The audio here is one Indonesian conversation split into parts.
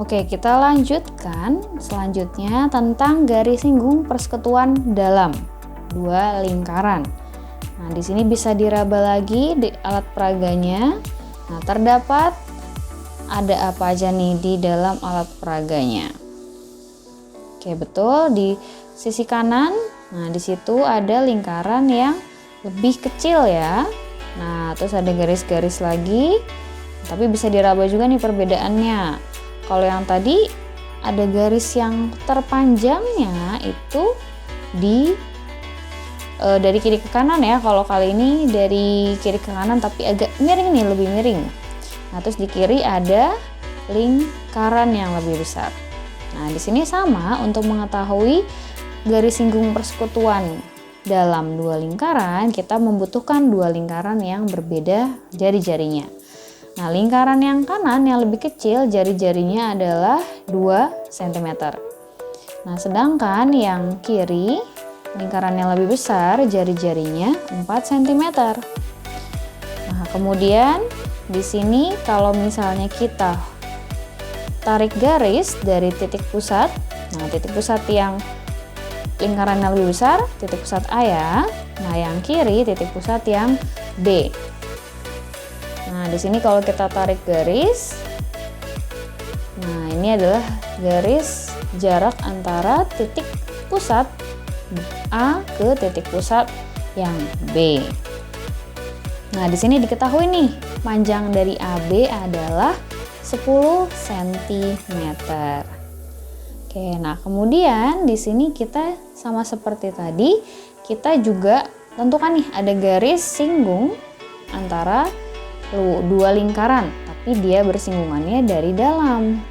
Oke, kita lanjutkan selanjutnya tentang garis singgung persekutuan dalam dua lingkaran. Nah, di sini bisa diraba lagi di alat peraganya. Nah, terdapat ada apa aja nih di dalam alat peraganya? Oke, betul, di sisi kanan. Nah, di situ ada lingkaran yang lebih kecil ya. Nah, terus ada garis-garis lagi. Tapi bisa diraba juga nih perbedaannya. Kalau yang tadi ada garis yang terpanjangnya itu dari kiri ke kanan ya. Kalau kali ini dari kiri ke kanan tapi agak miring nih, lebih miring. Nah, terus di kiri ada lingkaran yang lebih besar. Nah, di sini sama, untuk mengetahui garis singgung persekutuan dalam dua lingkaran, kita membutuhkan dua lingkaran yang berbeda jari-jarinya. Nah, lingkaran yang kanan yang lebih kecil jari-jarinya adalah 2 cm. Nah, sedangkan yang kiri lingkaran yang lebih besar jari-jarinya 4 cm. Nah, kemudian di sini kalau misalnya kita tarik garis dari titik pusat, nah titik pusat yang lingkaran yang lebih besar titik pusat A ya. Nah, yang kiri titik pusat yang B. Nah, di sini kalau kita tarik garis, nah ini adalah garis jarak antara titik pusat A ke titik pusat yang B. Nah, di sini diketahui nih, panjang dari AB adalah 10 cm. Oke, nah kemudian di sini kita sama seperti tadi, kita juga tentukan nih ada garis singgung antara dua lingkaran, tapi dia bersinggungannya dari dalam.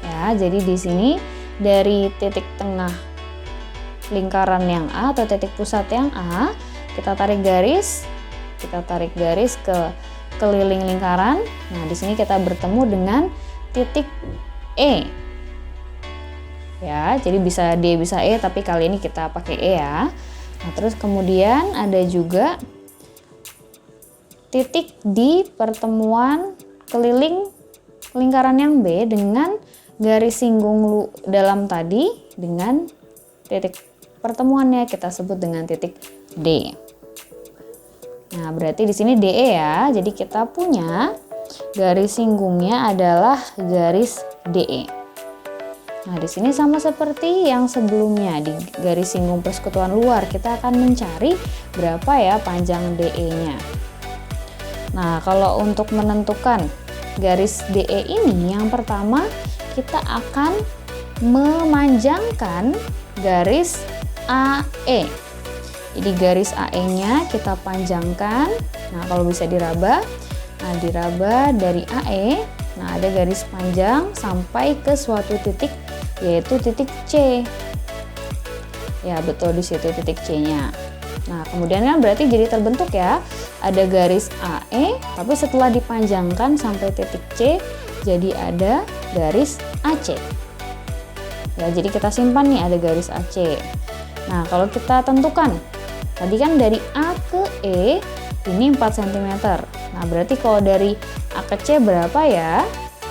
Ya, jadi di sini dari titik tengah lingkaran yang A atau titik pusat yang A, kita tarik garis ke keliling lingkaran. Nah, di sini kita bertemu dengan titik E. Ya, jadi bisa D bisa E, tapi kali ini kita pakai E ya. Nah, terus kemudian ada juga titik di pertemuan keliling lingkaran yang B dengan garis singgung dalam tadi dengan titik pertemuannya kita sebut dengan titik D. Nah, berarti di sini DE ya. Jadi kita punya garis singgungnya adalah garis DE. Nah, di sini sama seperti yang sebelumnya, di garis singgung persekutuan luar kita akan mencari berapa ya panjang DE-nya. Nah, kalau untuk menentukan garis DE ini, yang pertama kita akan memanjangkan garis AE. Jadi garis AE-nya kita panjangkan. Nah, kalau bisa diraba, nah diraba dari AE, nah ada garis panjang sampai ke suatu titik, yaitu titik C. Ya, betul, di situ titik C-nya. Nah, kemudian kan berarti jadi terbentuk ya, ada garis AE, tapi setelah dipanjangkan sampai titik C, jadi ada garis AC. Ya, jadi kita simpan nih, ada garis AC. Nah, kalau kita tentukan, tadi kan dari A ke E, ini 4 cm. Nah, berarti kalau dari A ke C berapa ya?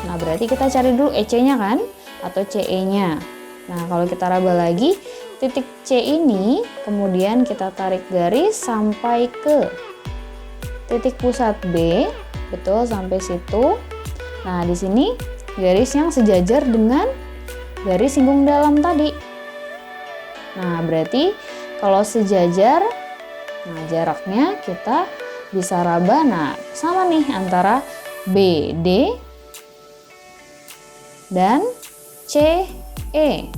Nah, berarti kita cari dulu EC-nya kan, atau CE-nya. Nah, kalau kita raba lagi, titik C ini, kemudian kita tarik garis sampai ke titik pusat B, betul, sampai situ. Nah, di sini garis yang sejajar dengan garis singgung dalam tadi. Nah, berarti kalau sejajar, nah jaraknya kita bisa raba. Nah, sama nih antara BD dan CE.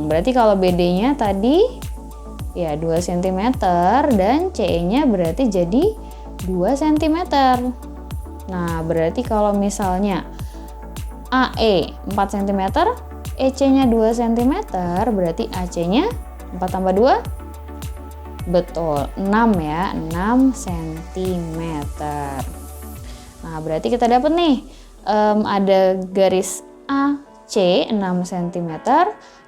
Berarti kalau BD-nya tadi ya 2 cm dan CE-nya berarti jadi 2 cm. Nah, berarti kalau misalnya AE 4 cm, EC-nya 2 cm, berarti AC-nya 4 tambah 2? Betul, 6 ya, 6 cm. Nah, berarti kita dapat nih, ada garis AC 6 cm,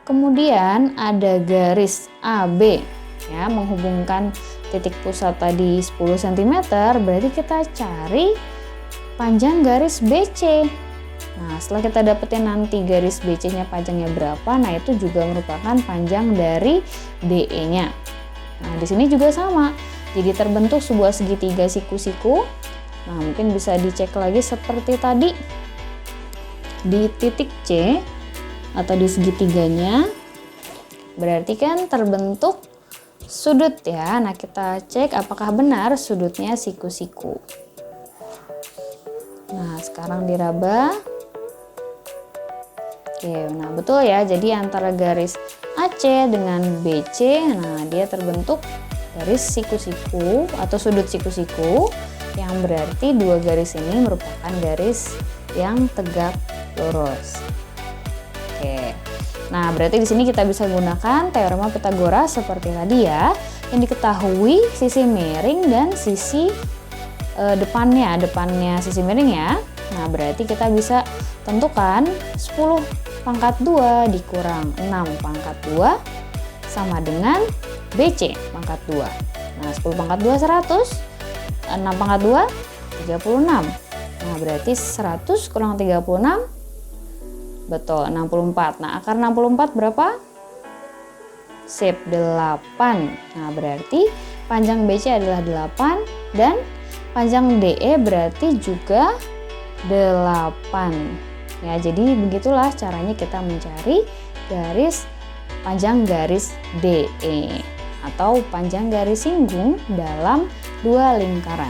kemudian ada garis AB ya, menghubungkan titik pusat tadi 10 cm, berarti kita cari panjang garis BC. Nah, setelah kita dapetin nanti garis BC-nya panjangnya berapa, nah itu juga merupakan panjang dari DE-nya. Nah, di sini juga sama. Jadi terbentuk sebuah segitiga siku-siku. Nah, mungkin bisa dicek lagi seperti tadi. Di titik C atau di segitiganya, berarti kan terbentuk sudut ya. Nah, kita cek apakah benar sudutnya siku-siku. Nah, sekarang diraba. Oke, nah betul ya. Jadi antara garis AC dengan BC, nah dia terbentuk garis siku-siku atau sudut siku-siku, yang berarti dua garis ini merupakan garis yang tegak lurus. Oke. Nah, berarti di sini kita bisa gunakan teorema Pythagoras seperti tadi ya, yang diketahui sisi miring dan sisi depannya sisi miring ya. Nah, berarti kita bisa tentukan 10 pangkat 2 dikurang 6 pangkat 2 sama dengan BC pangkat 2. Nah, 10 pangkat 2 100, 6 pangkat 2 36. Nah, berarti 100 kurang 36, betul, 64. Nah, akar 64 berapa? Sip, 8. Nah, berarti panjang BC adalah 8 dan panjang DE berarti juga 8. Ya, jadi begitulah caranya kita mencari panjang garis DE atau panjang garis singgung dalam dua lingkaran.